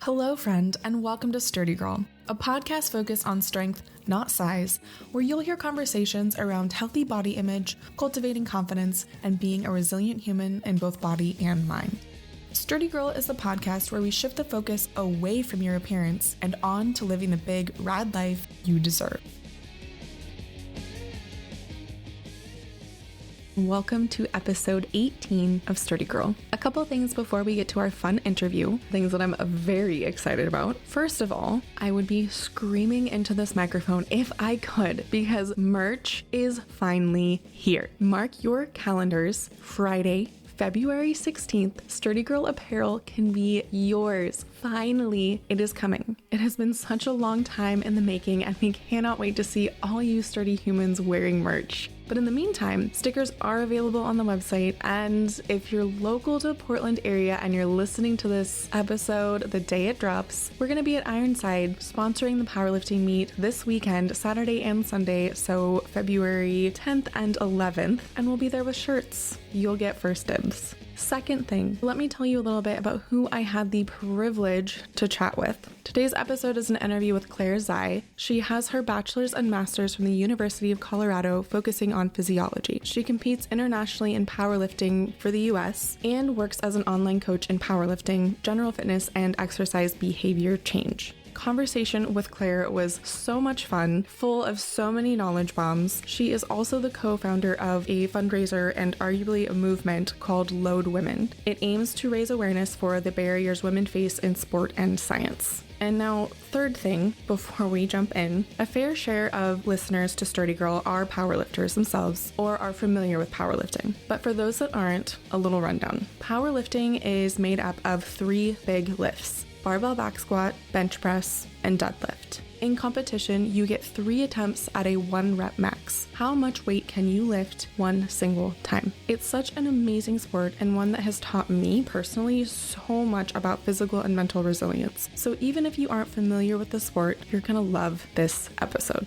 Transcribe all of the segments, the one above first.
Hello, friend, and welcome to Sturdy Girl, a podcast focused on strength, not size, where you'll hear conversations around healthy body image, cultivating confidence, and being a resilient human in both body and mind. Sturdy Girl is the podcast where we shift the focus away from your appearance and on to living the big, rad life you deserve. Welcome to episode 18 of Sturdy Girl. A couple things before we get to our fun interview, things that I'm very excited about. First of all, I would be screaming into this microphone if I could, because merch is finally here. Mark your calendars, Friday, February 16th, Sturdy Girl apparel can be yours. Finally, it is coming. It has been such a long time in the making, and we cannot wait to see all you sturdy humans wearing merch. But in the meantime, stickers are available on the website, and if you're local to Portland area and you're listening to this episode the day it drops, we're going to be at Ironside sponsoring the powerlifting meet this weekend, Saturday and Sunday, so February 10th and 11th, and we'll be there with shirts. You'll get first dibs. Second thing, let me tell you a little bit about who I had the privilege to chat with. Today's episode is an interview with Claire Zai. She has her bachelor's and master's from the University of Colorado, focusing on physiology. She competes internationally in powerlifting for the US and works as an online coach in powerlifting, general fitness, and exercise behavior change. Conversation with Claire was so much fun, full of so many knowledge bombs. She is also the co-founder of a fundraiser and arguably a movement called Load Women. It aims to raise awareness for the barriers women face in sport and science. And now, third thing, before we jump in, a fair share of listeners to Sturdy Girl are powerlifters themselves or are familiar with powerlifting. But for those that aren't, a little rundown. Powerlifting is made up of 3 big lifts: barbell back squat, bench press, and deadlift. In competition, you get 3 attempts at a 1 rep max. How much weight can you lift one single time? It's such an amazing sport, and one that has taught me personally so much about physical and mental resilience. So even if you aren't familiar with the sport, you're gonna love this episode.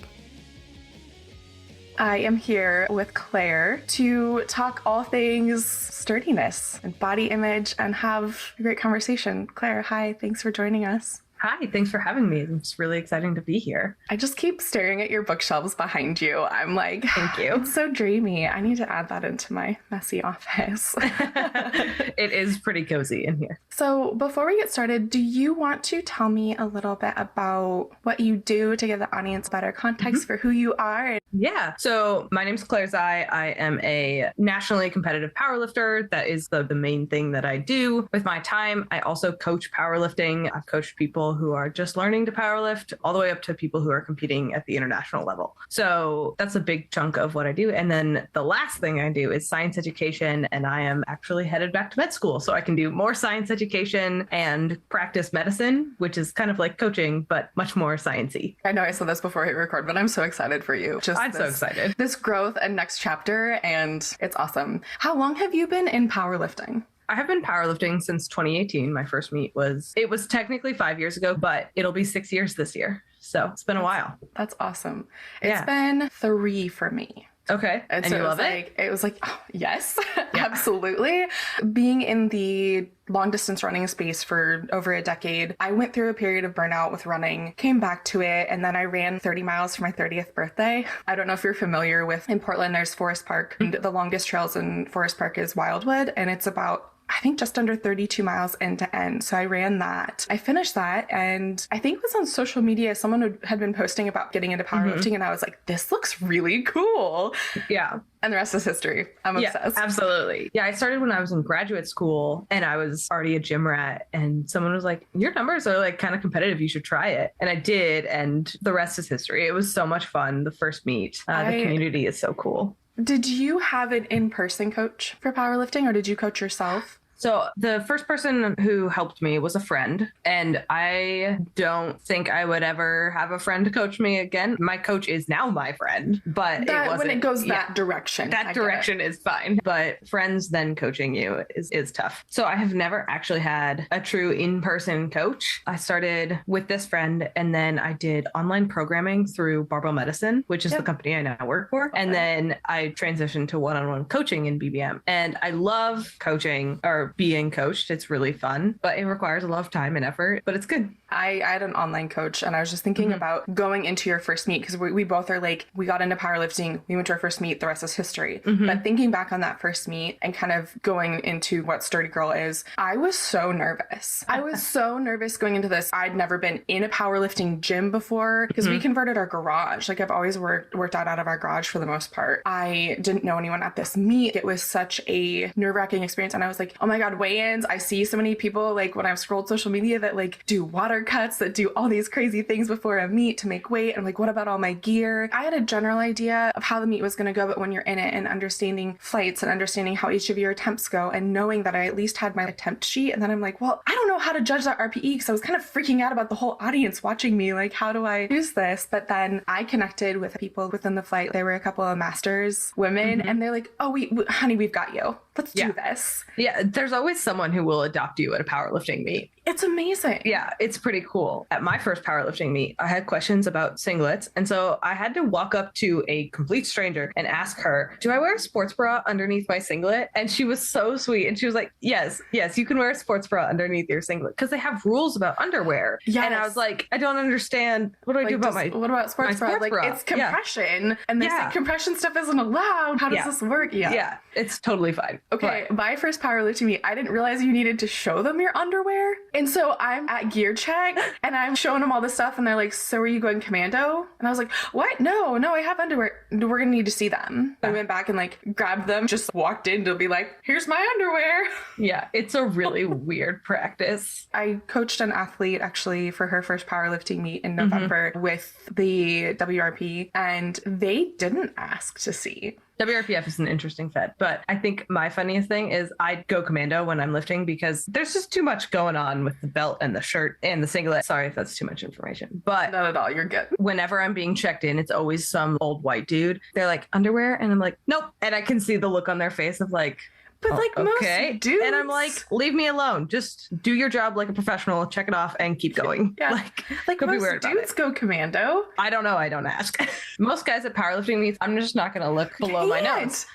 I am here with Claire to talk all things sturdiness and body image and have a great conversation. Claire, hi, thanks for joining us. Hi, thanks for having me. It's really exciting to be here. I just keep staring at your bookshelves behind you. I'm like, thank you. It's so dreamy. I need to add that into my messy office. It is pretty cozy in here. So before we get started, do you want to tell me a little bit about what you do to give the audience better context for who you are? Yeah. So my name's Claire Zai. I am a nationally competitive powerlifter. That is the main thing that I do with my time. I also coach powerlifting. I've coached people who are just learning to powerlift all the way up to people who are competing at the international level. So that's a big chunk of what I do. And then the last thing I do is science education. And I am actually headed back to med school so I can do more science education and practice medicine, which is kind of like coaching, but much more sciencey. I know I said this before I hit record, but I'm so excited for you. I'm so excited. This growth and next chapter, and it's awesome. How long have you been in powerlifting? I have been powerlifting since 2018. My first meet was technically 5 years ago, but it'll be 6 years this year. So it's been a while. That's awesome. It's been 3 for me. Okay. And so you love it? It was like, oh, yes, absolutely. Being in the long distance running space for over a decade, I went through a period of burnout with running, came back to it, and then I ran 30 miles for my 30th birthday. I don't know if you're familiar with, in Portland, there's Forest Park. And the longest trails in Forest Park is Wildwood, and it's about, I think, just under 32 miles end to end. So I ran that. I finished that, and I think it was on social media. Someone had been posting about getting into powerlifting, and I was like, this looks really cool. Yeah. And the rest is history. I'm obsessed. Yeah, absolutely. Yeah, I started when I was in graduate school, and I was already a gym rat, and someone was like, your numbers are like kind of competitive. You should try it. And I did, and the rest is history. It was so much fun. The first meet, the community is so cool. Did you have an in-person coach for powerlifting, or did you coach yourself? So the first person who helped me was a friend, and I don't think I would ever have a friend to coach me again. My coach is now my friend, but that, it wasn't. When it goes that direction. That direction is fine, but friends then coaching you is tough. So I have never actually had a true in-person coach. I started with this friend, and then I did online programming through Barbell Medicine, which is the company I now work for. And then I transitioned to one-on-one coaching in BBM. And I love coaching, or for being coached. It's really fun, but it requires a lot of time and effort, but it's good. I had an online coach, and I was just thinking about going into your first meet, because we both are like, we got into powerlifting, we went to our first meet, the rest is history. But thinking back on that first meet and kind of going into what Sturdy Girl is, I was so nervous. I was so nervous going into this. I'd never been in a powerlifting gym before, because we converted our garage. Like, I've always worked out of our garage for the most part. I didn't know anyone at this meet. It was such a nerve-wracking experience. And I was like, oh my God, weigh-ins. I see so many people, like, when I've scrolled social media, that like do water cuts, that do all these crazy things before a meet to make weight. I'm like, what about all my gear? I had a general idea of how the meet was going to go, but when you're in it and understanding flights and understanding how each of your attempts go and knowing that I at least had my attempt sheet, and then I'm like, well, I don't know how to judge that RPE, because I was kind of freaking out about the whole audience watching me. Like, how do I use this? But then I connected with people within the flight. There were a couple of masters women, and they're like, oh, honey, we've got you. Let's do this. Yeah, there's always someone who will adopt you at a powerlifting meet. It's amazing. Yeah, it's pretty cool. At my first powerlifting meet, I had questions about singlets. And so I had to walk up to a complete stranger and ask her, do I wear a sports bra underneath my singlet? And she was so sweet. And she was like, yes, you can wear a sports bra underneath your singlet, because they have rules about underwear. Yes. And I was like, I don't understand. What do I do about what about sports bra? Like, it's compression, and they say compression stuff isn't allowed. How does this work? Yeah, it's totally fine. Okay, my first powerlifting meet, I didn't realize you needed to show them your underwear. And so I'm at gear check and I'm showing them all this stuff, and they're like, so are you going commando? And I was like, what? No, I have underwear. We're gonna need to see them. I went back and like grabbed them, just walked in to be like, here's my underwear. Yeah, it's a really weird practice. I coached an athlete actually for her first powerlifting meet in November with the WRP, and they didn't ask to see. WRPF is an interesting fed, but I think my funniest thing is I go commando when I'm lifting, because there's just too much going on with the belt and the shirt and the singlet. Sorry if that's too much information, but not at all. You're good. Whenever I'm being checked in, it's always some old white dude. They're like, underwear? And I'm like, nope. And I can see the look on their face of like, but like most dudes. And I'm like, leave me alone. Just do your job like a professional, check it off, and keep going. Yeah. Like most dudes go commando. I don't know. I don't ask. Most guys at powerlifting meets, I'm just not going to look below my nose.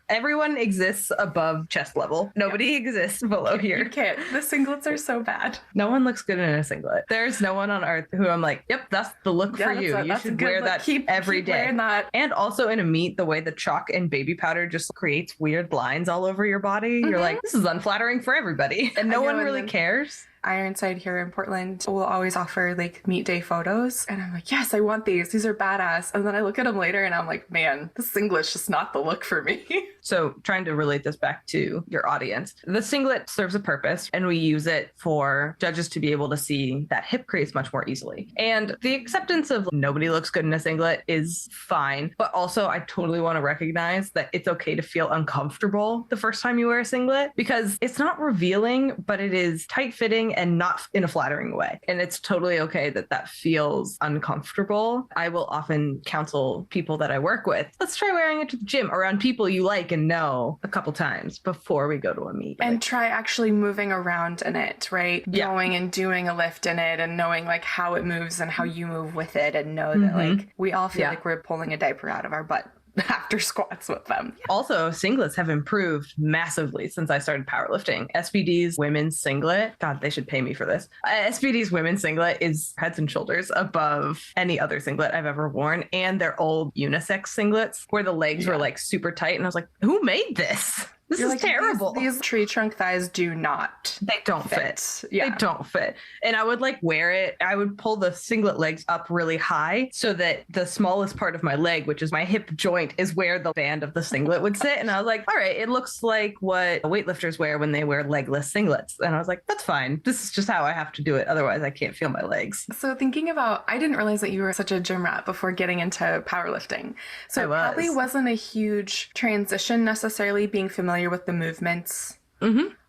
Everyone exists above chest level. Nobody exists below here. You can't. The singlets are so bad. No one looks good in a singlet. There's no one on earth who I'm like, yep, that's the look for you. You should wear that every day. And also in a meet, the way the chalk and baby powder just creates weird lines all over your body. You're like, this is unflattering for everybody. And no one really cares. Ironside here in Portland will always offer like meet day photos, and I'm like, yes, I want these are badass. And then I look at them later and I'm like, man, this singlet's just not the look for me. So trying to relate this back to your audience, the singlet serves a purpose, and we use it for judges to be able to see that hip crease much more easily. And the acceptance of nobody looks good in a singlet is fine, but also I totally want to recognize that it's okay to feel uncomfortable the first time you wear a singlet, because it's not revealing, but it is tight fitting and not in a flattering way. And it's totally okay that feels uncomfortable. I will often counsel people that I work with, let's try wearing it to the gym around people you like and know a couple times before we go to a meet. And try actually moving around in it, right? Yeah. Going and doing a lift in it and knowing like how it moves and how you move with it, and know that like we all feel like we're pulling a diaper out of our butt after squats with them. Also, singlets have improved massively since I started powerlifting. SBD's women's singlet, God, they should pay me for this. SBD's women's singlet is heads and shoulders above any other singlet I've ever worn. And their old unisex singlets where the legs were like super tight. And I was like, who made this? This is like, terrible. These tree trunk thighs do not. They don't fit. Yeah. They don't fit. And I would like wear it. I would pull the singlet legs up really high so that the smallest part of my leg, which is my hip joint, is where the band of the singlet would sit. And I was like, all right, it looks like what weightlifters wear when they wear legless singlets. And I was like, that's fine. This is just how I have to do it. Otherwise, I can't feel my legs. So thinking about, I didn't realize that you were such a gym rat before getting into powerlifting. So it probably wasn't a huge transition necessarily being familiar with the movements.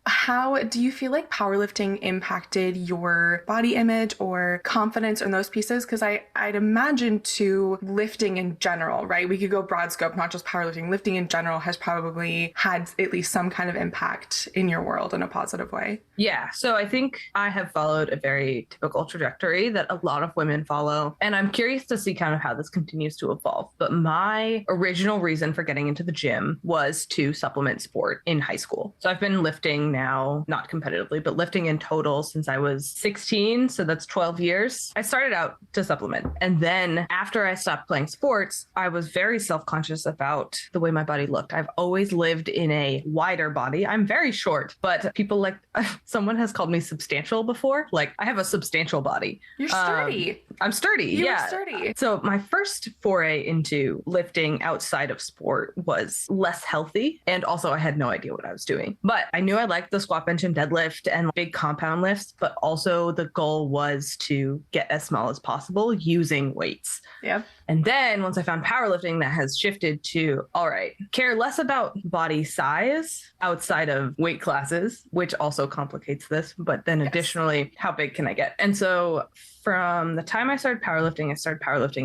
How do you feel like powerlifting impacted your body image or confidence in those pieces? Because I'd imagine too, lifting in general, right? We could go broad scope, not just powerlifting. Lifting in general has probably had at least some kind of impact in your world in a positive way. Yeah. So I think I have followed a very typical trajectory that a lot of women follow. And I'm curious to see kind of how this continues to evolve. But my original reason for getting into the gym was to supplement sport in high school. So I've been lifting now, not competitively, but lifting in total since I was 16. So that's 12 years. I started out to supplement. And then after I stopped playing sports, I was very self-conscious about the way my body looked. I've always lived in a wider body. I'm very short, but people like, someone has called me substantial before. Like, I have a substantial body. You're sturdy. I'm sturdy. You're sturdy. So my first foray into lifting outside of sport was less healthy. And also I had no idea what I was doing. But I knew I liked the squat, bench, and deadlift and big compound lifts. But also the goal was to get as small as possible using weights. Yeah. And then once I found powerlifting, that has shifted to, all right, care less about body size outside of weight classes, which also complicates this. But then additionally, how big can I get? And so from the time I started powerlifting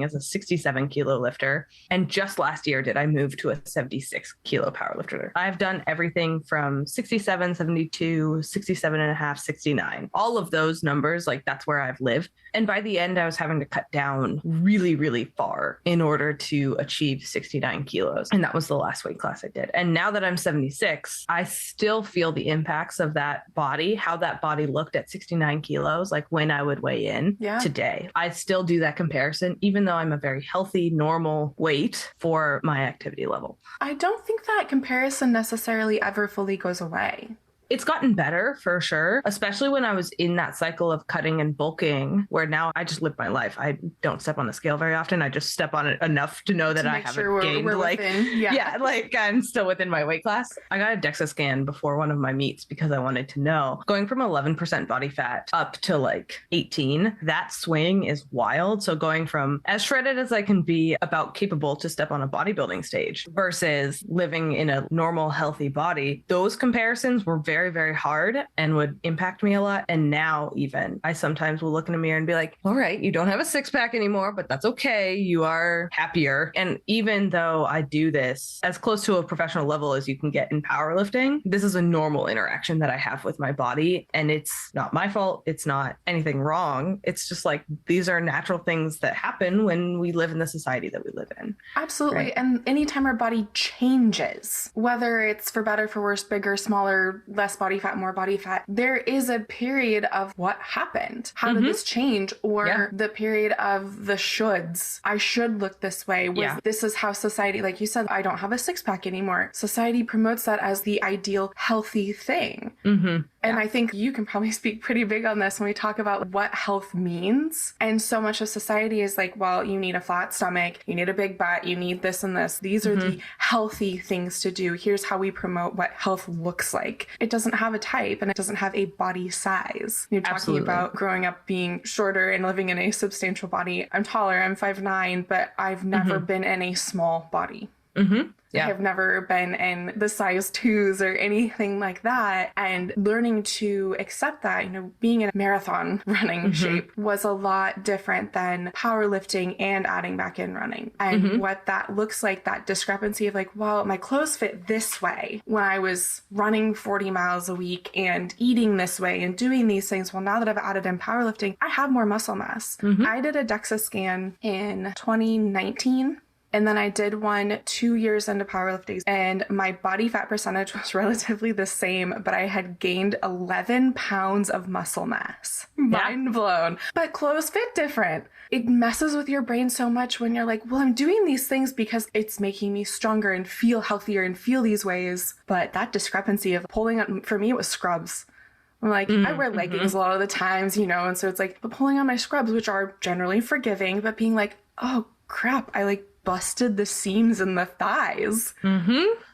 as a 67 kilo lifter. And just last year did I move to a 76 kilo powerlifter. I've done everything from 67, 72, 67 and a half, 69. All of those numbers, like that's where I've lived. And by the end, I was having to cut down really, really far in order to achieve 69 kilos. And that was the last weight class I did. And now that I'm 76, I still feel the impacts of that body, how that body looked at 69 kilos, like when I would weigh in. Today. I still do that comparison, even though I'm a very healthy, normal weight for my activity level. I don't think that comparison necessarily ever fully goes away. It's gotten better for sure, especially when I was in that cycle of cutting and bulking, where now I just live my life. I don't step on the scale very often. I just step on it enough to know that I haven't gained. Like I'm still within my weight class. I got a DEXA scan before one of my meets because I wanted to know. Going from 11% body fat up to like 18, that swing is wild. So going from as shredded as I can be, about capable to step on a bodybuilding stage versus living in a normal, healthy body, those comparisons were very, very hard and would impact me a lot. And now even I sometimes will look in a mirror and be like, all right, you don't have a six pack anymore, but that's okay. You are happier. And even though I do this as close to a professional level as you can get in powerlifting, this is a normal interaction that I have with my body. And it's not my fault. It's not anything wrong. It's just like, these are natural things that happen when we live in the society that we live in. Absolutely. Right? And anytime our body changes, whether it's for better, for worse, bigger, smaller, less body fat, more body fat, there is a period of what happened. How did this change? Or the period of the shoulds. I should look this way. This is how society, like you said, I don't have a six pack anymore. Society promotes that as the ideal healthy thing. And I think you can probably speak pretty big on this when we talk about what health means. And so much of society is like, well, you need a flat stomach, you need a big butt, you need this and this. These are the healthy things to do. Here's how we promote what health looks like. It doesn't have a type and it doesn't have a body size. You're talking about growing up being shorter and living in a substantial body. I'm taller, I'm 5'9", but I've never been in a small body. I have never been in the size 2s or anything like that. And learning to accept that, you know, being in a marathon running shape was a lot different than powerlifting and adding back in running. And what that looks like, that discrepancy of like, well, my clothes fit this way when I was running 40 miles a week and eating this way and doing these things. Well, now that I've added in powerlifting, I have more muscle mass. I did a DEXA scan in 2019. And then I did one 2 years into powerlifting and my body fat percentage was relatively the same, but I had gained 11 pounds of muscle mass. Mind blown. But clothes fit different. It messes with your brain so much when you're like, well, I'm doing these things because it's making me stronger and feel healthier and feel these ways. But that discrepancy of pulling on, for me, it was scrubs. I'm like, I wear leggings a lot of the times, you know, and so it's like, but pulling on my scrubs, which are generally forgiving, but being like, oh crap, I like busted the seams in the thighs.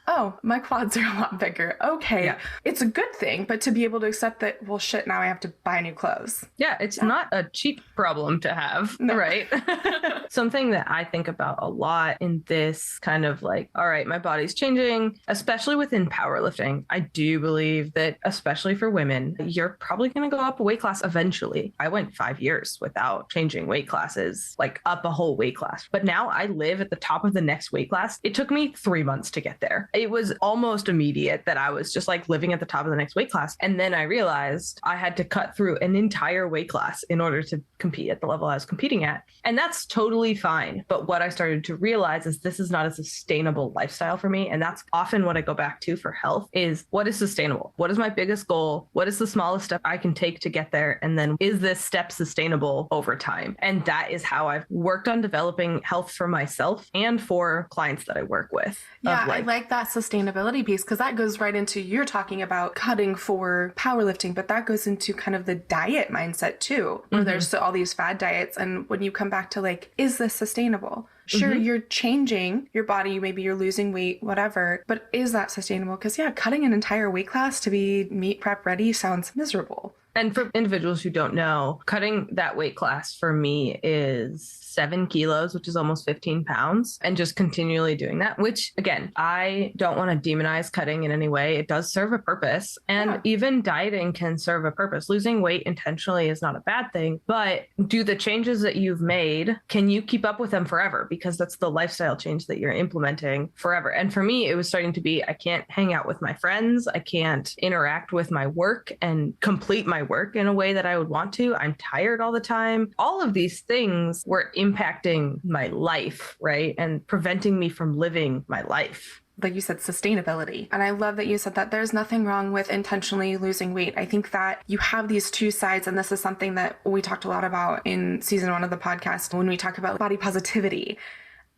Oh, my quads are a lot bigger. Okay. It's a good thing, but to be able to accept that, well, shit, now I have to buy new clothes. It's not a cheap problem to have, right? Something that I think about a lot in this kind of like, all right, my body's changing, especially within powerlifting. I do believe that, especially for women, you're probably going to go up a weight class eventually. I went 5 years without changing weight classes, like up a whole weight class. But now I live at the top of the next weight class. It took me 3 months to get there. it was almost immediate that I was just like living at the top of the next weight class. And then I realized I had to cut through an entire weight class in order to compete at the level I was competing at. And that's totally fine. But what I started to realize is this is not a sustainable lifestyle for me. And that's often what I go back to for health is what is sustainable? What is my biggest goal? What is the smallest step I can take to get there? And then is this step sustainable over time? And that is how I've worked on developing health for myself and for clients that I work with. Yeah, I like that sustainability piece because that goes right into you're talking about cutting for powerlifting, but that goes into kind of the diet mindset too, where there's all these fad diets. And when you come back to like, is this sustainable? Sure, you're changing your body, maybe you're losing weight, whatever, but is that sustainable? Because yeah, cutting an entire weight class to be meet prep ready sounds miserable. And for individuals who don't know, cutting that weight class for me is 7 kilos, which is almost 15 pounds, and just continually doing that, which again, I don't want to demonize cutting in any way. It does serve a purpose. And even dieting can serve a purpose. Losing weight intentionally is not a bad thing, but do the changes that you've made, can you keep up with them forever? Because that's the lifestyle change that you're implementing forever. And for me, it was starting to be, I can't hang out with my friends. I can't interact with my work and complete my work in a way that I would want to. I'm tired all the time. All of these things were impacting my life, right? And preventing me from living my life. Like you said, sustainability. And I love that you said that there's nothing wrong with intentionally losing weight. I think that you have these two sides, and this is something that we talked a lot about in season 1 of the podcast when we talk about body positivity.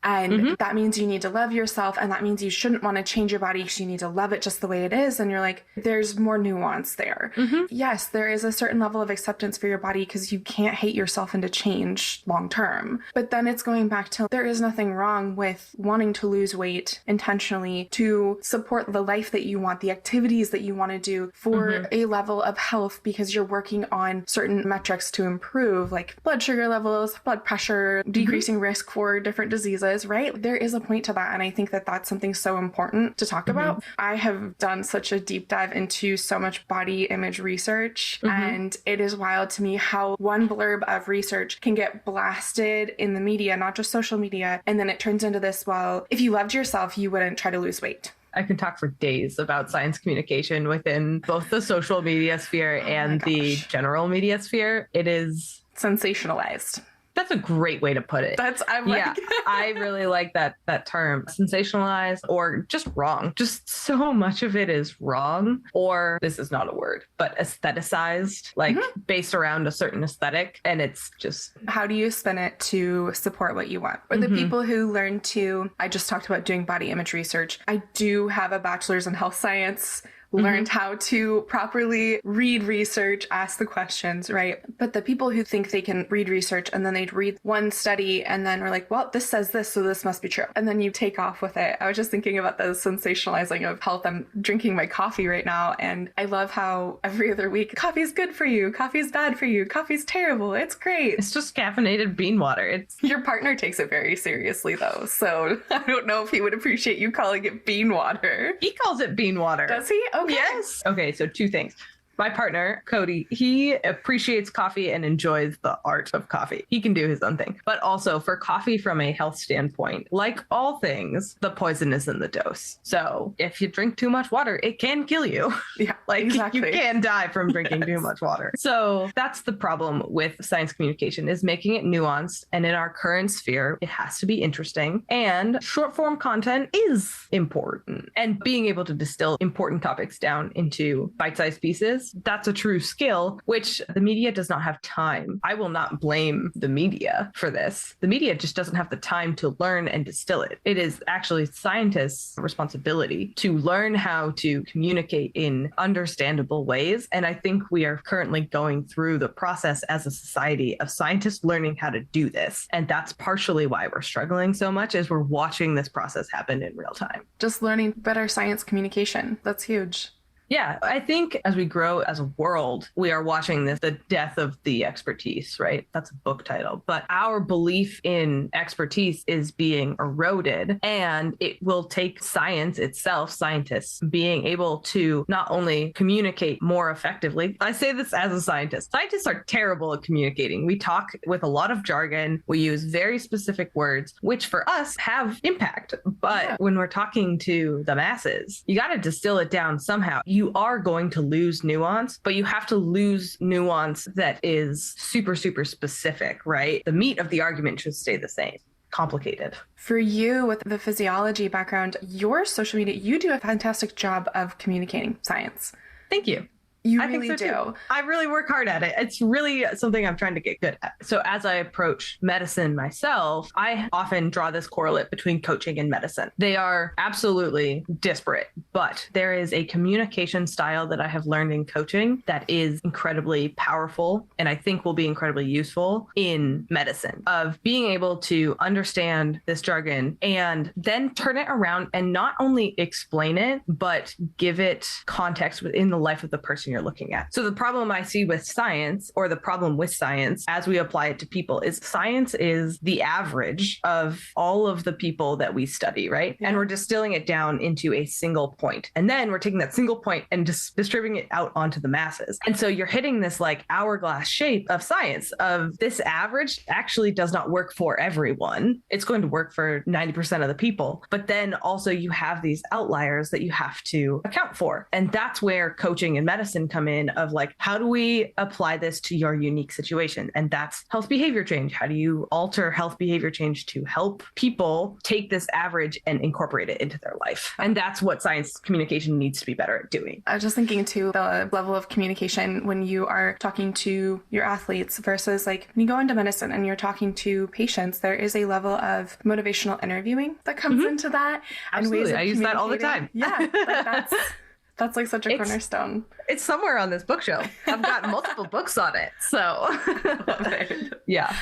And that means you need to love yourself. And that means you shouldn't want to change your body because you need to love it just the way it is. And you're like, there's more nuance there. Yes, there is a certain level of acceptance for your body because you can't hate yourself into change long term. But then it's going back to there is nothing wrong with wanting to lose weight intentionally to support the life that you want, the activities that you want to do for a level of health because you're working on certain metrics to improve, like blood sugar levels, blood pressure, decreasing risk for different diseases. Right? There is a point to that. And I think that that's something so important to talk about. I have done such a deep dive into so much body image research. And it is wild to me how one blurb of research can get blasted in the media, not just social media. And then it turns into this, well, if you loved yourself, you wouldn't try to lose weight. I can talk for days about science communication within both the social media sphere and the general media sphere. It is sensationalized. That's a great way to put it. I really like that term, sensationalized or just wrong. Just so much of it is wrong, or this is not a word, but aestheticized, like based around a certain aesthetic. And it's just, how do you spin it to support what you want? Or the people who learn to, I just talked about doing body image research. I do have a bachelor's in health science. Learned how to properly read research, ask the questions, right? But the people who think they can read research and then they'd read one study and then are like, well, this says this, so this must be true. And then you take off with it. I was just thinking about the sensationalizing of health. I'm drinking my coffee right now. And I love how every other week, coffee's good for you. Coffee's bad for you. Coffee's terrible. It's great. It's just caffeinated bean water. Your partner takes it very seriously though. So I don't know if he would appreciate you calling it bean water. He calls it bean water. Does he? Okay. Yes. Okay, so 2 things. My partner, Cody, he appreciates coffee and enjoys the art of coffee. He can do his own thing. But also for coffee from a health standpoint, like all things, the poison is in the dose. So if you drink too much water, it can kill you. Yeah, exactly. You can die from drinking too much water. So that's the problem with science communication, is making it nuanced. And in our current sphere, it has to be interesting. And short form content is important. And being able to distill important topics down into bite-sized pieces, that's a true skill, which the media does not have time. I will not blame the media for this. The media just doesn't have the time to learn and distill it. It is actually scientists' responsibility to learn how to communicate in understandable ways. And I think we are currently going through the process as a society of scientists learning how to do this. And that's partially why we're struggling so much, is we're watching this process happen in real time. Just learning better science communication. That's huge. Yeah, I think as we grow as a world, we are watching the death of the expertise, right? That's a book title. But our belief in expertise is being eroded, and it will take science itself, scientists being able to not only communicate more effectively. I say this as a scientist. Scientists are terrible at communicating. We talk with a lot of jargon. We use very specific words, which for us have impact. But when we're talking to the masses, you got to distill it down somehow. You are going to lose nuance, but you have to lose nuance that is super, super specific, right? The meat of the argument should stay the same. Complicated. For you, with the physiology background, your social media, you do a fantastic job of communicating science. Thank you. You I really think so do. Too. I really work hard at it. It's really something I'm trying to get good at. So as I approach medicine myself, I often draw this correlate between coaching and medicine. They are absolutely disparate, but there is a communication style that I have learned in coaching that is incredibly powerful and I think will be incredibly useful in medicine, of being able to understand this jargon and then turn it around and not only explain it, but give it context within the life of the person you're looking at. So the problem I see with science, or the problem with science as we apply it to people, is science is the average of all of the people that we study, right? Yeah. And we're distilling it down into a single point. And then we're taking that single point and just distributing it out onto the masses. And so you're hitting this like hourglass shape of science, of this average actually does not work for everyone. It's going to work for 90% of the people. But then also you have these outliers that you have to account for. And that's where coaching and medicine come in, of like, how do we apply this to your unique situation? And that's health behavior change. How do you alter health behavior change to help people take this average and incorporate it into their life? And that's what science communication needs to be better at doing. I was just thinking too, the level of communication when you are talking to your athletes versus like when you go into medicine and you're talking to patients, there is a level of motivational interviewing that comes into that. Absolutely. And ways of I use that all the time. Yeah, that's like such a cornerstone. It's somewhere on this bookshelf. I've got multiple books on it. So yeah.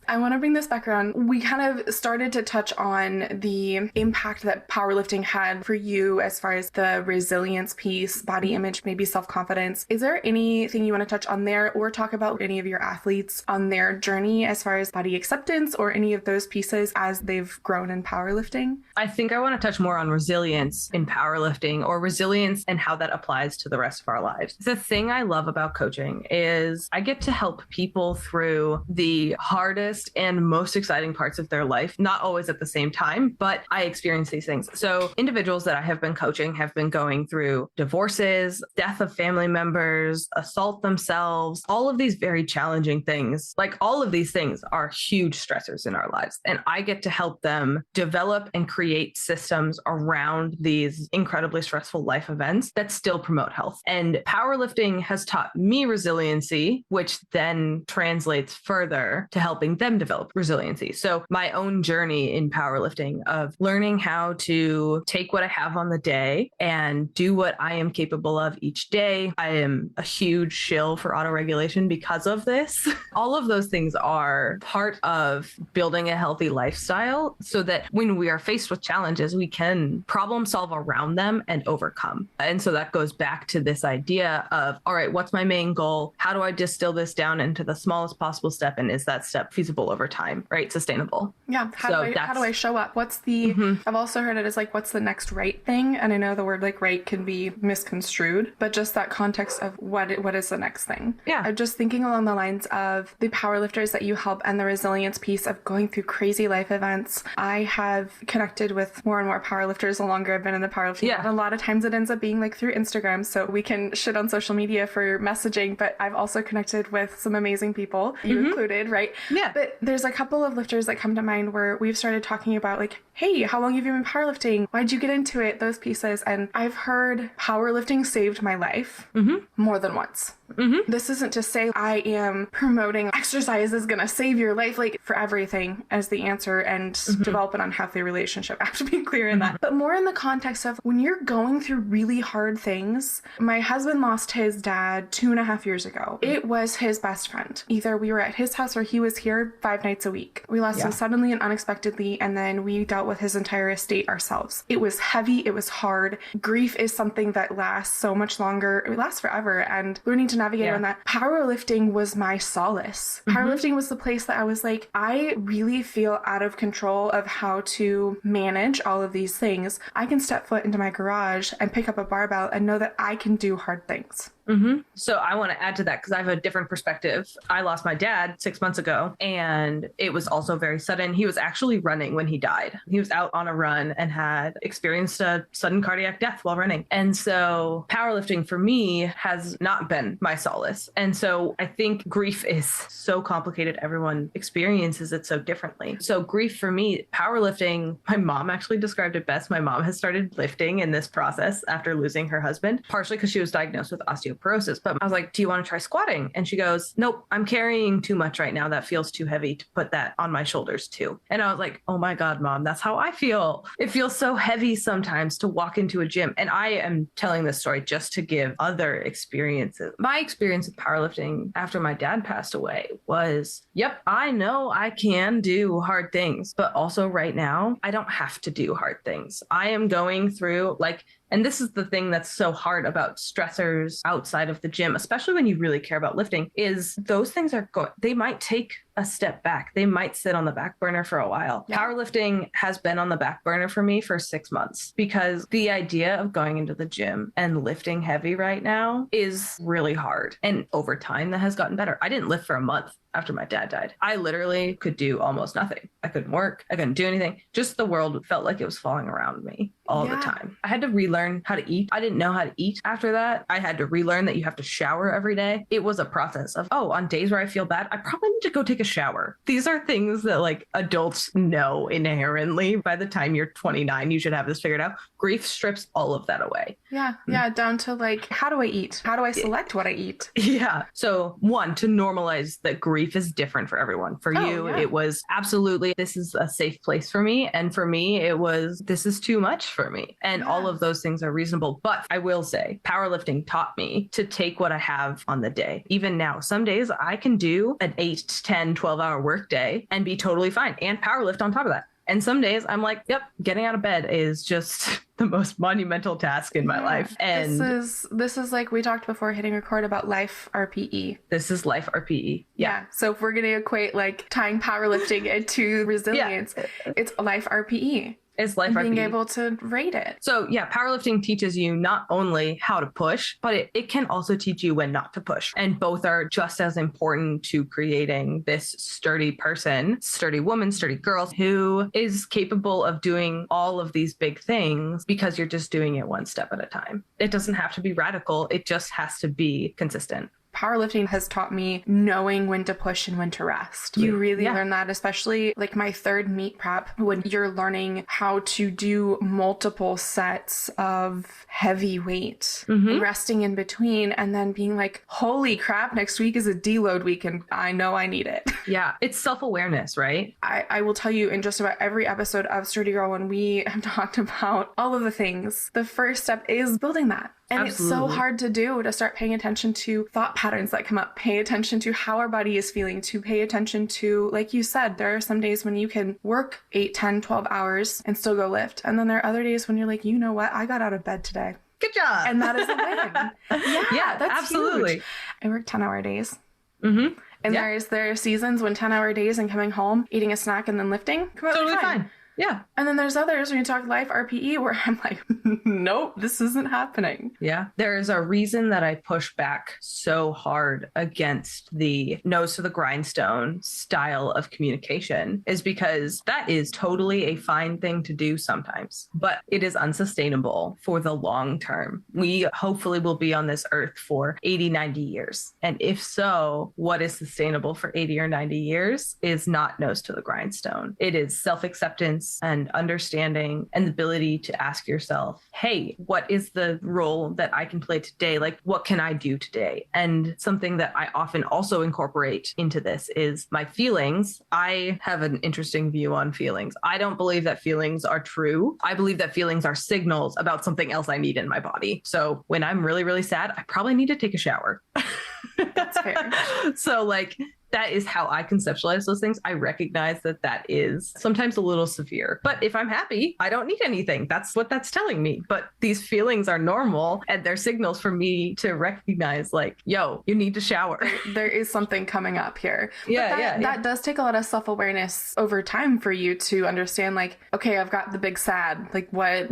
I want to bring this back around. We kind of started to touch on the impact that powerlifting had for you as far as the resilience piece, body image, maybe self-confidence. Is there anything you want to touch on there, or talk about any of your athletes on their journey as far as body acceptance or any of those pieces as they've grown in powerlifting? I think I want to touch more on resilience in powerlifting, or resilience and how that applies to the rest of our lives. The thing I love about coaching is I get to help people through the hardest and most exciting parts of their life, not always at the same time, but I experience these things. So individuals that I have been coaching have been going through divorces, death of family members, assault themselves, all of these very challenging things. Like, all of these things are huge stressors in our lives. And I get to help them develop and create systems around these incredibly stressful life events that still promote health. And powerlifting has taught me resiliency, which then translates further to helping them develop resiliency. So my own journey in powerlifting of learning how to take what I have on the day and do what I am capable of each day. I am a huge shill for autoregulation because of this. All of those things are part of building a healthy lifestyle so that when we are faced with challenges, we can problem solve around them and overcome. And so that goes back to this idea of, all right, what's my main goal? How do I distill this down into the smallest possible step? And is that step feasible over time, right? Sustainable. Yeah. How do I show up? What's the, I've also heard it as like, what's the next right thing? And I know the word like right can be misconstrued, but just that context of what is the next thing? Yeah. I'm just thinking along the lines of the powerlifters that you help and the resilience piece of going through crazy life events. I have connected with more and more powerlifters the longer I've been in the powerlifting. Yeah. And a lot of times it ends up being like through Instagram. So we can shit on social media for messaging, but I've also connected with some amazing people, you included, right? Yeah. But there's a couple of lifters that come to mind where we've started talking about like, hey, how long have you been powerlifting? Why'd you get into it? Those pieces. And I've heard powerlifting saved my life more than once. Mm-hmm. This isn't to say I am promoting exercise is going to save your life, like for everything as the answer and develop an unhealthy relationship. I have to be clear in that. But more in the context of when you're going through really hard things. My husband lost his dad 2.5 years ago. It was his best friend. Either we were at his house or he was here 5 nights a week. We lost him suddenly and unexpectedly, and then we dealt with his entire estate ourselves. It was heavy. It was hard. Grief is something that lasts so much longer. It lasts forever, and learning to navigate around that. Powerlifting was my solace. Powerlifting was the place that I was like, I really feel out of control of how to manage all of these things. I can step foot into my garage and pick up a barbell and know that I can do hard things. So I want to add to that because I have a different perspective. I lost my dad 6 months ago, and it was also very sudden. He was actually running when he died. He was out on a run and had experienced a sudden cardiac death while running. And so powerlifting for me has not been my solace. And so I think grief is so complicated. Everyone experiences it so differently. So grief for me, powerlifting, my mom actually described it best. My mom has started lifting in this process after losing her husband, partially because she was diagnosed with osteoporosis. But I was like, do you want to try squatting? And she goes, nope, I'm carrying too much right now. That feels too heavy to put that on my shoulders too. And I was like, oh my God, Mom, that's how I feel. It feels so heavy sometimes to walk into a gym. And I am telling this story just to give other experiences. My experience with powerlifting after my dad passed away was, yep, I know I can do hard things, but also right now, I don't have to do hard things. I am going through and this is the thing that's so hard about stressors outside of the gym, especially when you really care about lifting, is those things they might take a step back. They might sit on the back burner for a while. Yeah. Powerlifting has been on the back burner for me for 6 months because the idea of going into the gym and lifting heavy right now is really hard. And over time, that has gotten better. I didn't lift for a month after my dad died. I literally could do almost nothing. I couldn't work. I couldn't do anything. Just the world felt like it was falling around me all the time. I had to relearn how to eat. I didn't know how to eat after that. I had to relearn that you have to shower every day. It was a process of, on days where I feel bad, I probably need to go take a shower. These are things that adults know inherently. By the time you're 29, you should have this figured out. Grief strips all of that away. Yeah. Yeah. Down to how do I eat? How do I select what I eat? Yeah. So one, to normalize that grief is different for everyone. For you, it was absolutely, this is a safe place for me. And for me, it was, this is too much for me. And all of those things are reasonable. But I will say, powerlifting taught me to take what I have on the day. Even now, some days I can do an 8, 10, 12-hour work day and be totally fine and powerlift on top of that. And some days I'm like, yep, getting out of bed is just the most monumental task in my life. And this is like we talked before hitting record about life RPE. This is life RPE. Yeah. So if we're going to equate tying powerlifting into resilience, it's life RPE. It's life RPE. Being able to rate it. So powerlifting teaches you not only how to push, but it can also teach you when not to push. And both are just as important to creating this sturdy person, sturdy woman, sturdy girl who is capable of doing all of these big things because you're just doing it one step at a time. It doesn't have to be radical. It just has to be consistent. Powerlifting has taught me knowing when to push and when to rest. You really learn that, especially my third meet prep, when you're learning how to do multiple sets of heavy weight, resting in between, and then being like, holy crap, next week is a deload week and I know I need it. Yeah, it's self-awareness, right? I will tell you in just about every episode of Sturdy Girl, when we have talked about all of the things, the first step is building that. And Absolutely. It's so hard to do, to start paying attention to thought patterns that come up, pay attention to how our body is feeling, to pay attention to, like you said, there are some days when you can work 8, 10, 12 hours and still go lift. And then there are other days when you're like, you know what? I got out of bed today. Good job. And that is a win. Yeah, that's absolutely. Huge. I work 10-hour days. And there are seasons when 10-hour days and coming home, eating a snack and then lifting. Totally fine. Yeah. And then there's others when you talk life RPE where I'm like, nope, this isn't happening. Yeah. There is a reason that I push back so hard against the nose to the grindstone style of communication is because that is totally a fine thing to do sometimes, but it is unsustainable for the long term. We hopefully will be on this earth for 80, 90 years. And if so, what is sustainable for 80 or 90 years is not nose to the grindstone. It is self-acceptance. awareness and understanding and the ability to ask yourself, hey, what is the role that I can play today? Like, what can I do today? And something that I often also incorporate into this is my feelings. I have an interesting view on feelings. I don't believe that feelings are true. I believe that feelings are signals about something else I need in my body. So when I'm really, really sad, I probably need to take a shower. That's fair. So like, that is how I conceptualize those things. I recognize that that is sometimes a little severe, but if I'm happy, I don't need anything. That's what that's telling me. But these feelings are normal and they're signals for me to recognize like, yo, you need to shower. There is something coming up here. Yeah, That does take a lot of self-awareness over time for you to understand like, okay, I've got the big sad. Like what?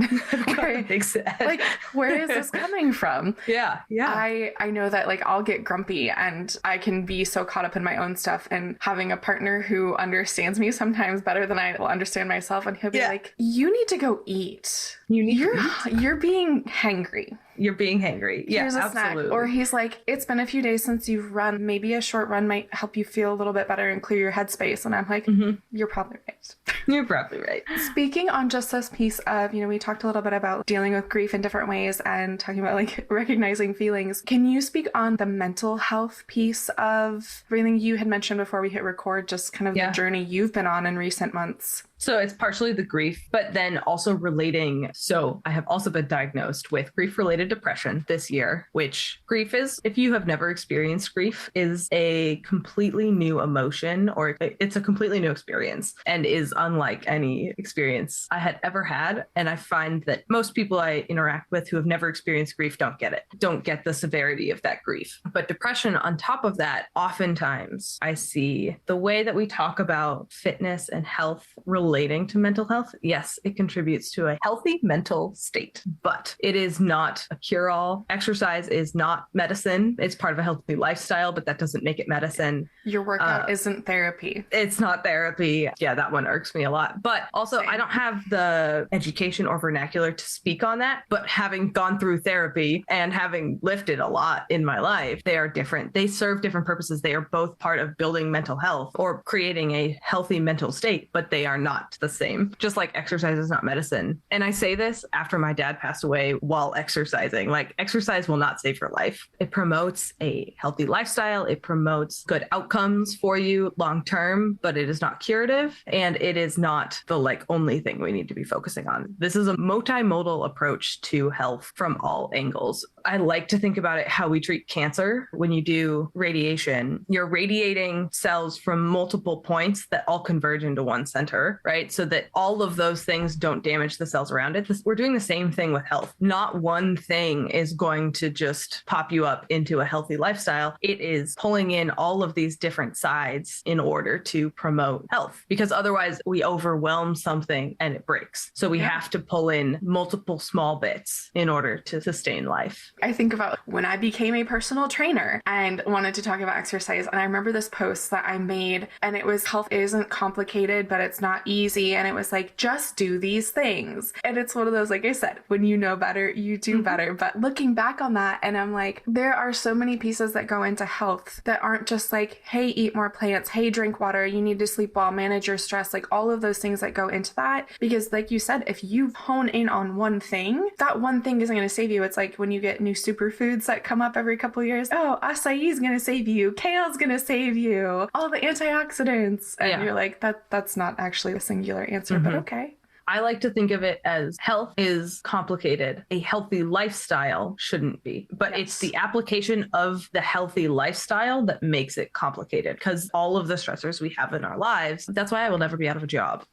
Big sad. Like, where is this coming from? Yeah. I know that like I'll get grumpy and I can be so caught up in my own stuff, and having a partner who understands me sometimes better than I will understand myself, and he'll be like, you need to go eat. You're being hangry. You're being hangry. Here's a absolutely. snack. Or he's like, it's been a few days since you've run. Maybe a short run might help you feel a little bit better and clear your headspace. And I'm like, you're probably right. You're probably right. Speaking on just this piece of, we talked a little bit about dealing with grief in different ways and talking about like recognizing feelings. Can you speak on the mental health piece of everything you had mentioned before we hit record, just kind of the journey you've been on in recent months? So it's partially the grief, but then also relating. So I have also been diagnosed with grief-related depression this year, which grief is, if you have never experienced grief, is a completely new emotion, or it's a completely new experience and is unlike any experience I had ever had. And I find that most people I interact with who have never experienced grief don't get it, don't get the severity of that grief. But depression on top of that, oftentimes I see the way that we talk about fitness and health relating to mental health. Yes, it contributes to a healthy mental state, but it is not a cure-all. Exercise is not medicine. It's part of a healthy lifestyle, but that doesn't make it medicine. Your workout isn't therapy. It's not therapy. Yeah, that one irks me a lot. But also, I don't have the education or vernacular to speak on that. But having gone through therapy and having lifted a lot in my life, they are different. They serve different purposes. They are both part of building mental health or creating a healthy mental state, but they are not the same. Just like exercise is not medicine. And I say this after my dad passed away while exercising. Like, exercise will not save your life. It promotes a healthy lifestyle. It promotes good outcomes for you long term, but it is not curative. And it is not the only thing we need to be focusing on. This is a multimodal approach to health from all angles. I like to think about it how we treat cancer. When you do radiation, you're radiating cells from multiple points that all converge into one center, right? So that all of those things don't damage the cells around it. We're doing the same thing with health. Not one thing is going to just pop you up into a healthy lifestyle. It is pulling in all of these different sides in order to promote health, because otherwise we overwhelm something and it breaks. So we have to pull in multiple small bits in order to sustain life. I think about when I became a personal trainer and wanted to talk about exercise. And I remember this post that I made, and it was, health isn't complicated, but it's not easy. And it was like, just do these things. And it's one of those, like I said, when you know better, you do better. But looking back on that, and I'm like, there are so many pieces that go into health that aren't just like, hey, eat more plants, hey, drink water, you need to sleep well, manage your stress, like all of those things that go into that. Because like you said, if you hone in on one thing, that one thing isn't going to save you. It's like when you get new superfoods that come up every couple of years. Oh, acai is going to save you. Kale's going to save you. All the antioxidants. And you're like, that's not actually a singular answer, but okay. I like to think of it as health is complicated. A healthy lifestyle shouldn't be, but it's the application of the healthy lifestyle that makes it complicated, because all of the stressors we have in our lives, that's why I will never be out of a job,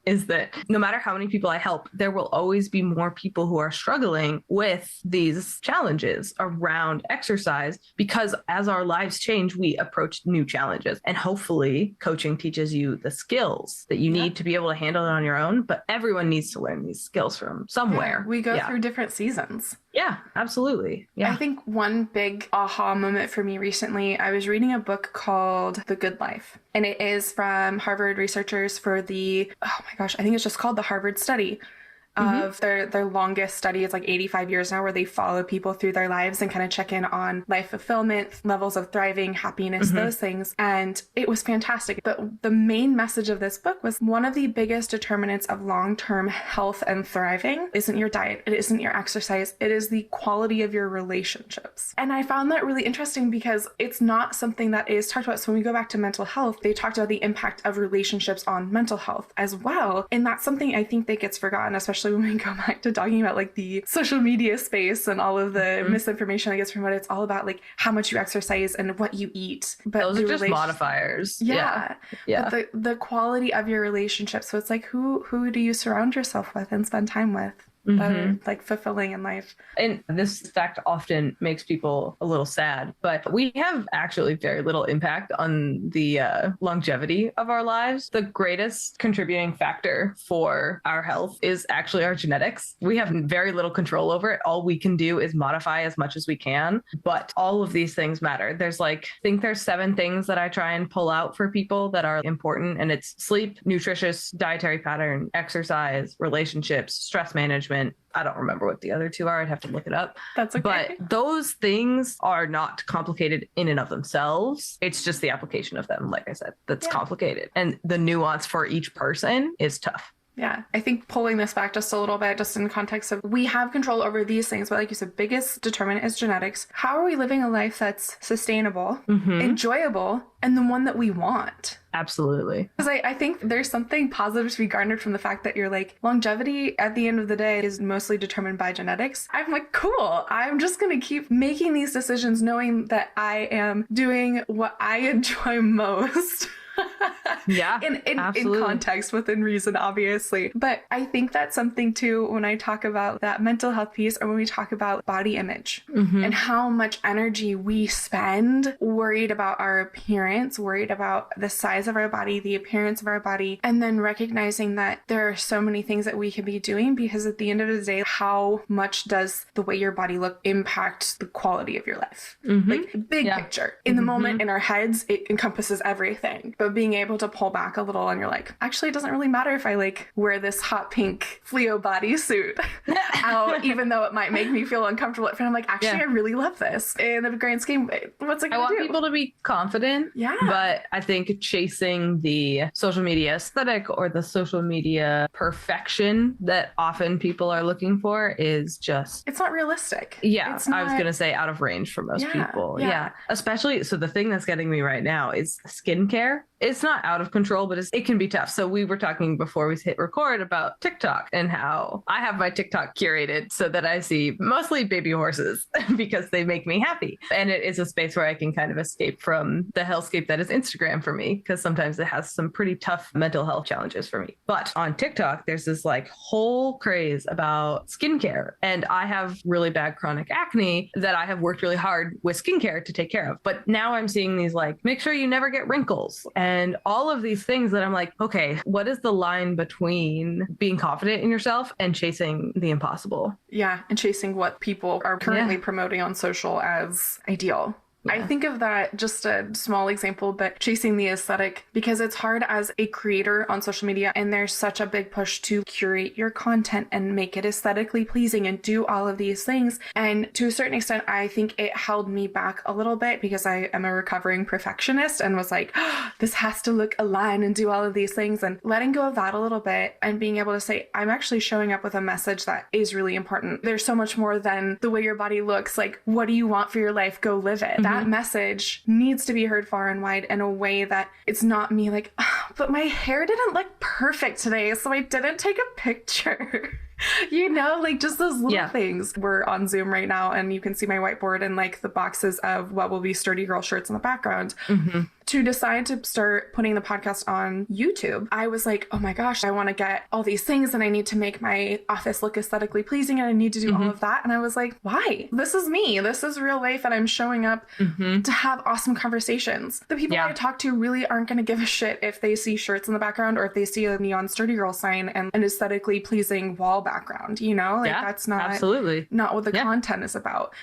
is that no matter how many people I help, there will always be more people who are struggling with these challenges around exercise, because as our lives change, we approach new challenges. And hopefully coaching teaches you the skills that you need to be able to handle it on your own. But everyone needs to learn these skills from somewhere. We go through different seasons. Yeah, absolutely. Yeah. I think one big aha moment for me recently, I was reading a book called The Good Life, and it is from Harvard researchers for the, oh my gosh, I think it's just called the Harvard Study. of their longest study. It's like 85 years now, where they follow people through their lives and kind of check in on life fulfillment, levels of thriving, happiness, those things. And it was fantastic. But the main message of this book was one of the biggest determinants of long-term health and thriving isn't your diet. It isn't your exercise. It is the quality of your relationships. And I found that really interesting because it's not something that is talked about. So when we go back to mental health, they talked about the impact of relationships on mental health as well. And that's something I think that gets forgotten, especially when we go back to talking about like the social media space and all of the misinformation that gets promoted. It's all about like how much you exercise and what you eat. But those are just modifiers. Yeah. But the quality of your relationship. So it's like, who do you surround yourself with and spend time with? That are like fulfilling in life. And this fact often makes people a little sad, but we have actually very little impact on the longevity of our lives. The greatest contributing factor for our health is actually our genetics. We have very little control over it. All we can do is modify as much as we can, but all of these things matter. There's I think there's 7 things that I try and pull out for people that are important, and it's sleep, nutritious dietary pattern, exercise, relationships, stress management. I don't remember what the other 2 are. I'd have to look it up. That's okay. But those things are not complicated in and of themselves. It's just the application of them, like I said, that's complicated. And the nuance for each person is tough. Yeah, I think pulling this back just a little bit, just in the context of we have control over these things, but like you said, biggest determinant is genetics. How are we living a life that's sustainable, enjoyable, and the one that we want? Absolutely. Because I think there's something positive to be garnered from the fact that you're like, longevity at the end of the day is mostly determined by genetics. I'm like, cool. I'm just going to keep making these decisions knowing that I am doing what I enjoy most. Yeah, in context, within reason, obviously. But I think that's something too when I talk about that mental health piece, or when we talk about body image and how much energy we spend worried about our appearance, worried about the size of our body, the appearance of our body, and then recognizing that there are so many things that we can be doing, because at the end of the day, how much does the way your body look impact the quality of your life? Like big picture. In the moment, in our heads, it encompasses everything. But being able to pull back a little and you're like, actually, it doesn't really matter if I like wear this hot pink Fleo bodysuit out, even though it might make me feel uncomfortable. And I'm like, actually, I really love this. In the grand scheme, what's it gonna do? I want people to be confident. Yeah. But I think chasing the social media aesthetic or the social media perfection that often people are looking for is just... it's not realistic. Yeah. I was going to say out of range for most people. Yeah. Especially, so the thing that's getting me right now is skincare. It's not out of control, but it can be tough. So we were talking before we hit record about TikTok and how I have my TikTok curated so that I see mostly baby horses because they make me happy. And it is a space where I can kind of escape from the hellscape that is Instagram for me, because sometimes it has some pretty tough mental health challenges for me. But on TikTok, there's this whole craze about skincare. And I have really bad chronic acne that I have worked really hard with skincare to take care of. But now I'm seeing these make sure you never get wrinkles. And all of these things that I'm like, okay, what is the line between being confident in yourself and chasing the impossible? Yeah, and chasing what people are currently promoting on social as ideal. I think of that, just a small example, but chasing the aesthetic, because it's hard as a creator on social media, and there's such a big push to curate your content and make it aesthetically pleasing and do all of these things. And to a certain extent, I think it held me back a little bit, because I am a recovering perfectionist and was like, oh, this has to look aligned and do all of these things, and letting go of that a little bit and being able to say, I'm actually showing up with a message that is really important. There's so much more than the way your body looks. Like, what do you want for your life? Go live it. That message needs to be heard far and wide in a way that it's not me like, oh, but my hair didn't look perfect today, so I didn't take a picture. Just those little things. We're on Zoom right now, and you can see my whiteboard and the boxes of what will be Sturdy Girl shirts in the background. To decide to start putting the podcast on YouTube, I was like, oh my gosh, I want to get all these things, and I need to make my office look aesthetically pleasing, and I need to do all of that. And I was like, why? This is me. This is real life, and I'm showing up to have awesome conversations. The people I talk to really aren't going to give a shit if they see shirts in the background, or if they see a neon Sturdy Girl sign and an aesthetically pleasing wall background, that's not absolutely not what the content is about.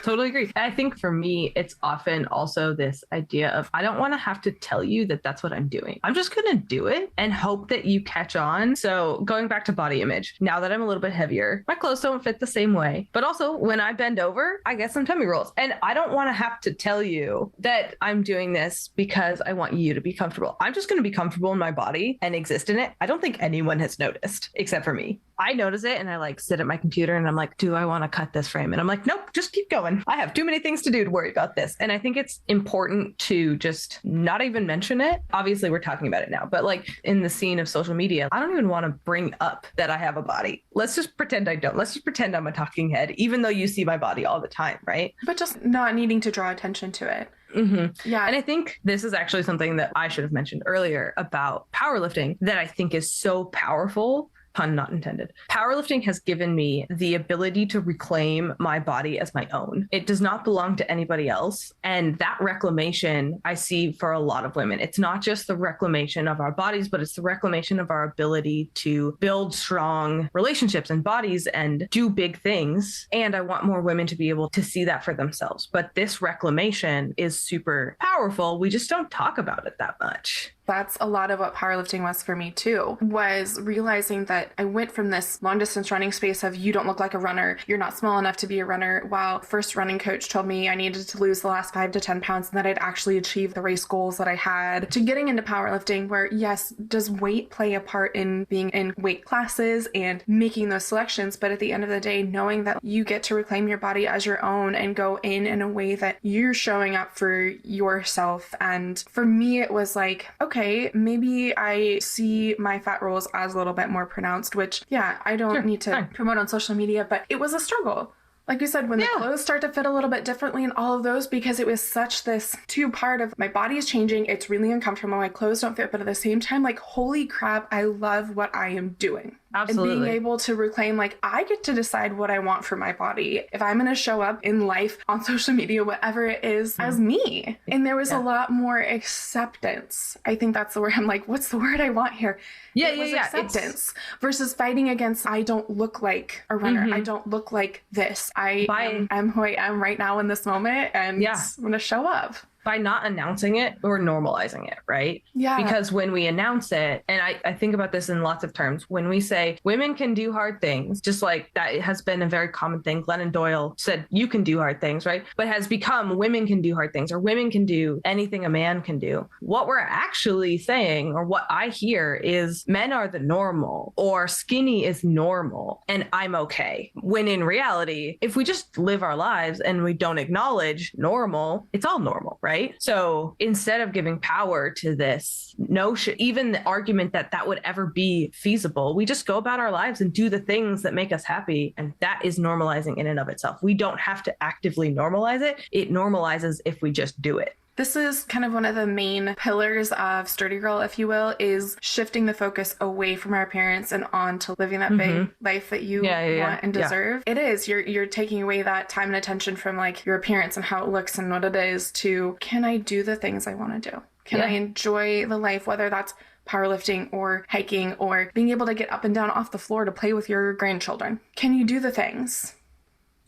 Totally agree. I think for me, it's often also this idea of of, I don't want to have to tell you that that's what I'm doing. I'm just going to do it and hope that you catch on. So going back to body image, now that I'm a little bit heavier, my clothes don't fit the same way. But also when I bend over, I get some tummy rolls. And I don't want to have to tell you that I'm doing this because I want you to be comfortable. I'm just going to be comfortable in my body and exist in it. I don't think anyone has noticed except for me. I notice it and I like sit at my computer and I'm like, do I want to cut this frame? And I'm like, nope, just keep going. I have too many things to do to worry about this. And I think it's important to just not even mention it. Obviously, we're talking about it now, but like in the scene of social media, I don't even want to bring up that I have a body. Let's just pretend I don't. Let's just pretend I'm a talking head, even though you see my body all the time, right? But just not needing to draw attention to it. Mm-hmm. Yeah. And I think this is actually something that I should have mentioned earlier about powerlifting that I think is so powerful. Pun not intended. Powerlifting has given me the ability to reclaim my body as my own. It does not belong to anybody else. And that reclamation I see for a lot of women. It's not just the reclamation of our bodies, but it's the reclamation of our ability to build strong relationships and bodies and do big things. And I want more women to be able to see that for themselves. But this reclamation is super powerful. We just don't talk about it that much. That's a lot of what powerlifting was for me too, was realizing that I went from this long distance running space of you don't look like a runner, you're not small enough to be a runner, while first running coach told me I needed to lose the last 5 to 10 pounds and that I'd actually achieved the race goals that I had, to getting into powerlifting where yes, does weight play a part in being in weight classes and making those selections, but at the end of the day, knowing that you get to reclaim your body as your own and go in a way that you're showing up for yourself. And for me, it was like, okay, maybe I see my fat rolls as a little bit more pronounced, which, yeah, I don't need to promote on social media, but it was a struggle. Like you said, when the clothes start to fit a little bit differently and all of those, because it was such this two-part of my body is changing, it's really uncomfortable, my clothes don't fit, but at the same time, like, holy crap, I love what I am doing. Absolutely. And being able to reclaim, like, I get to decide what I want for my body. If I'm going to show up in life, on social media, whatever it is, as me. And there was a lot more acceptance. I think that's the word. I'm like, what's the word I want here? Acceptance versus fighting against, I don't look like a runner. I don't look like this. I am who I am right now in this moment. And I'm going to show up. By not announcing it or normalizing it, right? Yeah. Because when we announce it, and I think about this in lots of terms, when we say women can do hard things, just like that has been a very common thing. Glennon Doyle said, you can do hard things, right? But has become women can do hard things, or women can do anything a man can do. What we're actually saying, or what I hear, is men are the normal, or skinny is normal, and I'm okay. When in reality, if we just live our lives and we don't acknowledge normal, it's all normal, right? So instead of giving power to this notion, even the argument that that would ever be feasible, we just go about our lives and do the things that make us happy. And that is normalizing in and of itself. We don't have to actively normalize it. It normalizes if we just do it. This is kind of one of the main pillars of Sturdy Girl, if you will, is shifting the focus away from our parents and on to living that big life that you want and deserve. It is. You're taking away that time and attention from like your appearance and how it looks and what it is to, can I do the things I want to do? Can I enjoy the life, whether that's powerlifting or hiking or being able to get up and down off the floor to play with your grandchildren? Can you do the things?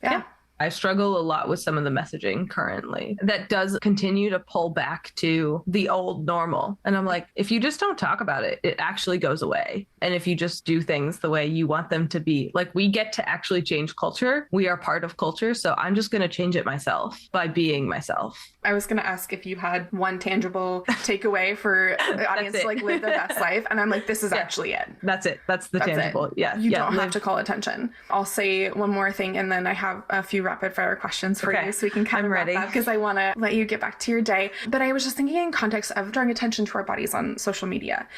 Yeah. I struggle a lot with some of the messaging currently that does continue to pull back to the old normal. And I'm like, if you just don't talk about it, it actually goes away. And if you just do things the way you want them to be, like, we get to actually change culture. We are part of culture. So I'm just going to change it myself by being myself. I was going to ask if you had one tangible takeaway for the audience to like live their best life. And I'm like, this is actually it. That's it. That's the tangible. It. Yeah. You don't have to call attention. I'll say one more thing and then I have a few rapid fire questions for you so we can kind of wrap up because I want to let you get back to your day. But I was just thinking in context of drawing attention to our bodies on social media.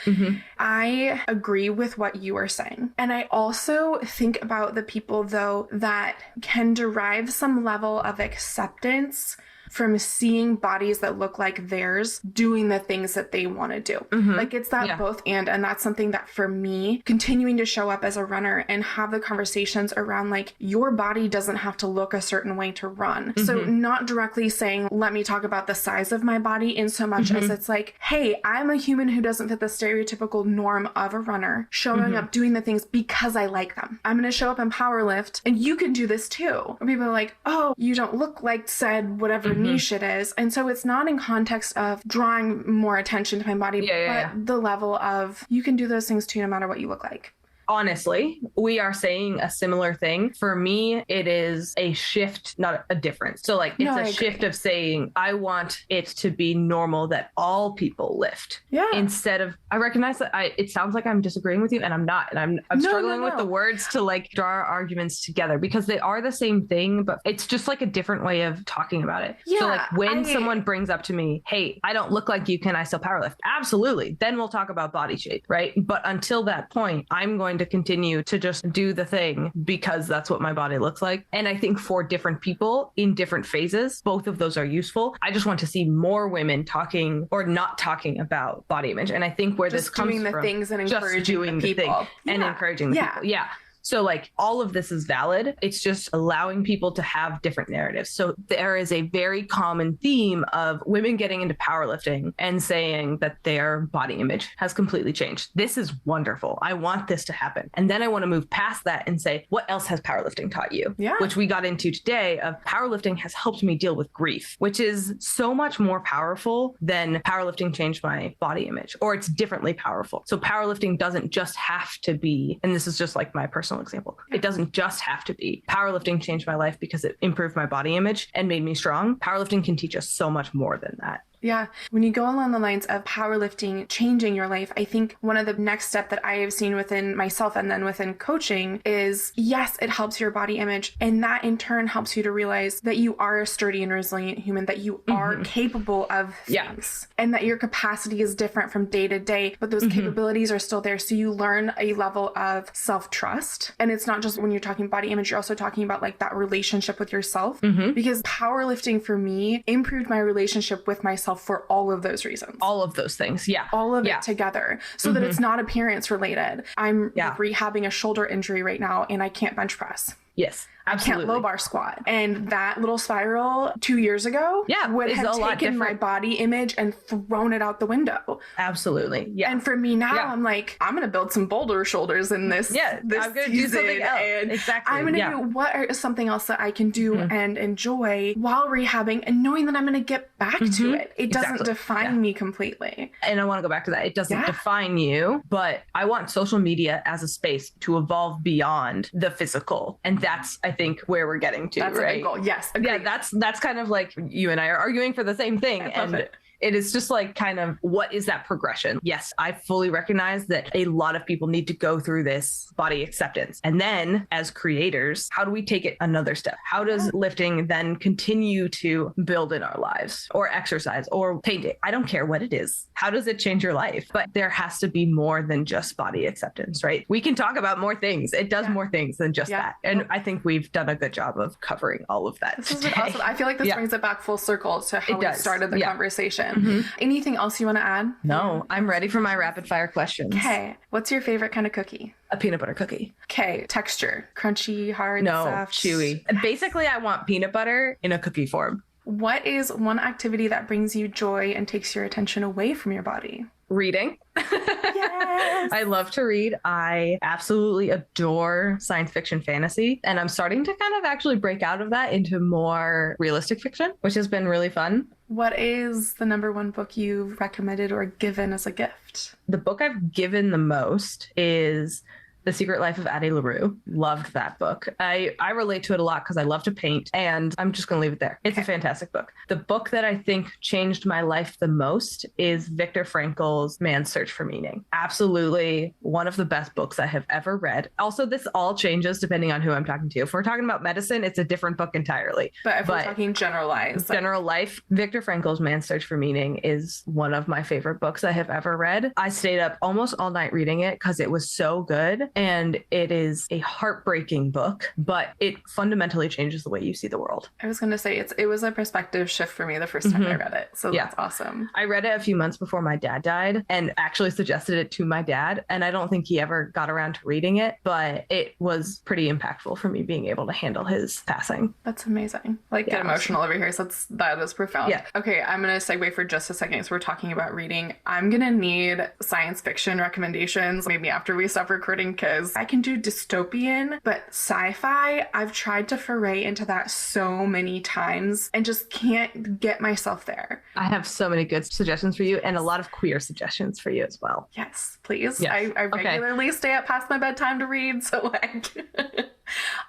I agree with what you are saying. And I also think about the people though that can derive some level of acceptance from seeing bodies that look like theirs doing the things that they want to do. Like it's that both and that's something that for me, continuing to show up as a runner and have the conversations around like your body doesn't have to look a certain way to run. So not directly saying, let me talk about the size of my body in so much as it's like, hey, I'm a human who doesn't fit the stereotypical norm of a runner, showing up doing the things because I like them. I'm going to show up and powerlift and you can do this too. Or people are like, oh, you don't look like said whatever niche it is. And so it's not in context of drawing more attention to my body, but the level of you can do those things too, no matter what you look like. Honestly, we are saying a similar thing. For me, it is a shift, not a difference. So like it's a shift of saying, I want it to be normal that all people lift. Yeah. Instead of, I recognize that it sounds like I'm disagreeing with you, and I'm not. And I'm struggling with the words to like draw our arguments together, because they are the same thing, but it's just like a different way of talking about it. Yeah, so like when someone brings up to me, hey, I don't look like you, can I still powerlift? Absolutely. Then we'll talk about body shape, right? But until that point, I'm going to continue to just do the thing because that's what my body looks like. And I think for different people in different phases, both of those are useful. I just want to see more women talking or not talking about body image. And I think where just this comes doing the from, things and encouraging the people. And encouraging the people. Yeah. So like all of this is valid. It's just allowing people to have different narratives. So there is a very common theme of women getting into powerlifting and saying that their body image has completely changed. This is wonderful. I want this to happen. And then I want to move past that and say, what else has powerlifting taught you? Yeah. Which we got into today of powerlifting has helped me deal with grief, which is so much more powerful than powerlifting changed my body image, or it's differently powerful. So powerlifting doesn't just have to be, and this is just like my personal example. It doesn't just have to be powerlifting changed my life because it improved my body image and made me strong. Powerlifting can teach us so much more than that. Yeah. When you go along the lines of powerlifting changing your life, I think one of the next step that I have seen within myself and then within coaching is, yes, it helps your body image. And that in turn helps you to realize that you are a sturdy and resilient human, that you are capable of things, and that your capacity is different from day to day, but those capabilities are still there. So you learn a level of self-trust. And it's not just when you're talking body image, you're also talking about like that relationship with yourself, because powerlifting for me improved my relationship with myself for all of those reasons. All of those things. Yeah. All of it together, so that it's not appearance related. I'm rehabbing a shoulder injury right now and I can't bench press. Yes. Absolutely. I can't low bar squat. And that little spiral 2 years ago would have taken my body image and thrown it out the window. Absolutely. Yeah. And for me now, I'm like, I'm going to build some boulder shoulders in this. Yeah. This I'm going to do something else. And exactly. I'm going to do what are something else that I can do and enjoy while rehabbing, and knowing that I'm going to get back to it. It doesn't define me completely. And I want to go back to that. It doesn't define you, but I want social media as a space to evolve beyond the physical. And that's, I think, where we're getting to, that's right? a big goal. Yes. Agreed. Yeah, that's kind of like you and I are arguing for the same thing. And it is just like kind of what is that progression? Yes, I fully recognize that a lot of people need to go through this body acceptance. And then as creators, how do we take it another step? How does lifting then continue to build in our lives, or exercise or painting? I don't care what it is. How does it change your life? But there has to be more than just body acceptance, right? We can talk about more things. It does more things than just that. And I think we've done a good job of covering all of that. This has been awesome. I feel like this brings it back full circle to how we started the conversation. Anything else you want to add? No, I'm ready for my rapid fire questions. Okay. What's your favorite kind of cookie? A peanut butter cookie. Okay. Texture. Crunchy, hard, soft? Chewy. Basically, I want peanut butter in a cookie form. What is one activity that brings you joy and takes your attention away from your body? Reading. Yes. I love to read. I absolutely adore science fiction fantasy. And I'm starting to kind of actually break out of that into more realistic fiction, which has been really fun. What is the number one book you've recommended or given as a gift? The book I've given the most is The Secret Life of Addie LaRue. Loved that book. I relate to it a lot because I love to paint, and I'm just going to leave it there. It's a fantastic book. The book that I think changed my life the most is Viktor Frankl's Man's Search for Meaning. Absolutely one of the best books I have ever read. Also, this all changes depending on who I'm talking to. If we're talking about medicine, it's a different book entirely. But if we're talking generalized. General life, Viktor Frankl's Man's Search for Meaning is one of my favorite books I have ever read. I stayed up almost all night reading it because it was so good. And it is a heartbreaking book, but it fundamentally changes the way you see the world. I was going to say it was a perspective shift for me the first time I read it. So that's awesome. I read it a few months before my dad died and actually suggested it to my dad. And I don't think he ever got around to reading it, but it was pretty impactful for me being able to handle his passing. That's amazing. Get emotional over here. So that is profound. Yeah. Okay, I'm going to segue for just a second. So we're talking about reading. I'm going to need science fiction recommendations maybe after we stop recording, because I can do dystopian, but sci-fi, I've tried to foray into that so many times and just can't get myself there. I have so many good suggestions for you and a lot of queer suggestions for you as well. Yes, please. Yes. I regularly stay up past my bedtime to read, so like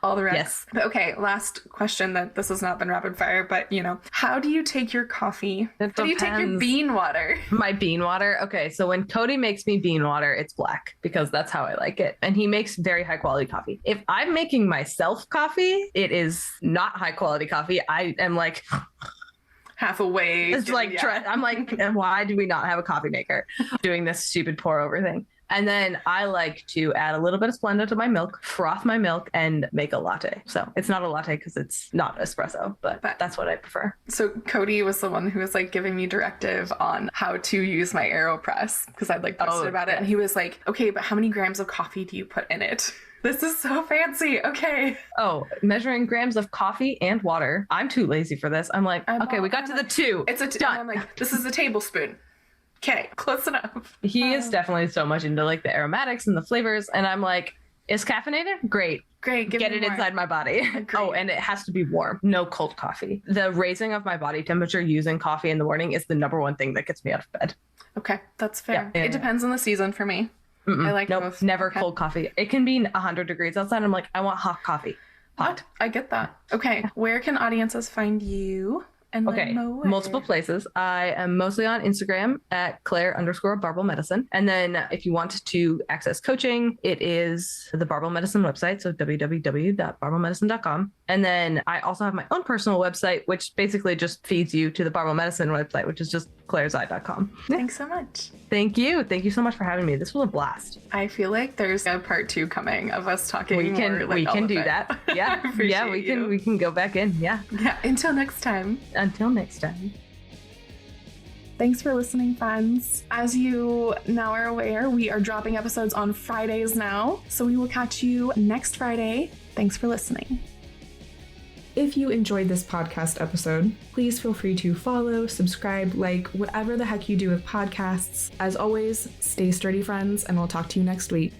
all the recs. Yes. Okay, last question that this has not been rapid fire, but how do you take your coffee? How do you take your bean water? My bean water? Okay, so when Cody makes me bean water, it's black because that's how I like it. And he makes very high quality coffee. If I'm making myself coffee, it is not high quality coffee. I am like half away. It's like, I'm like, why do we not have a coffee maker doing this stupid pour over thing? And then I like to add a little bit of Splenda to my milk, froth my milk, and make a latte. So it's not a latte because it's not espresso, but that's what I prefer. So Cody was the one who was like giving me directive on how to use my AeroPress because I'd like posted about it. And he was like, okay, but how many grams of coffee do you put in it? This is so fancy. Okay. Oh, measuring grams of coffee and water. I'm too lazy for this. I'm like, okay, we got to the 2. It's done. I'm like, this is a tablespoon. Okay, close enough. He is definitely so much into like the aromatics and the flavors. And I'm like, is caffeinated? Great. Great. Get it inside my body. Oh, and it has to be warm. No cold coffee. The raising of my body temperature using coffee in the morning is the number one thing that gets me out of bed. Okay, that's fair. Yeah. It depends on the season for me. I like both. Never cold coffee. It can be 100 degrees outside. I'm like, I want hot coffee. Hot. I get that. Okay, where can audiences find you? Okay, multiple places. I am mostly on Instagram at Claire_Barbell Medicine. And then if you want to access coaching, it is the Barbell Medicine website. So www.barbellmedicine.com. And then I also have my own personal website, which basically just feeds you to the Barbell Medicine website, which is just clairezai.com. Thanks so much. Thank you. Thank you so much for having me. This was a blast. I feel like there's a part 2 coming of us talking. We can do that. Yeah. Yeah, we can go back in. Yeah. Yeah. Until next time. Until next time. Thanks for listening, friends. As you now are aware, we are dropping episodes on Fridays now, so we will catch you next Friday. Thanks for listening. If you enjoyed this podcast episode, please feel free to follow, subscribe, like, whatever the heck you do with podcasts. As always, stay sturdy, friends, and we'll talk to you next week.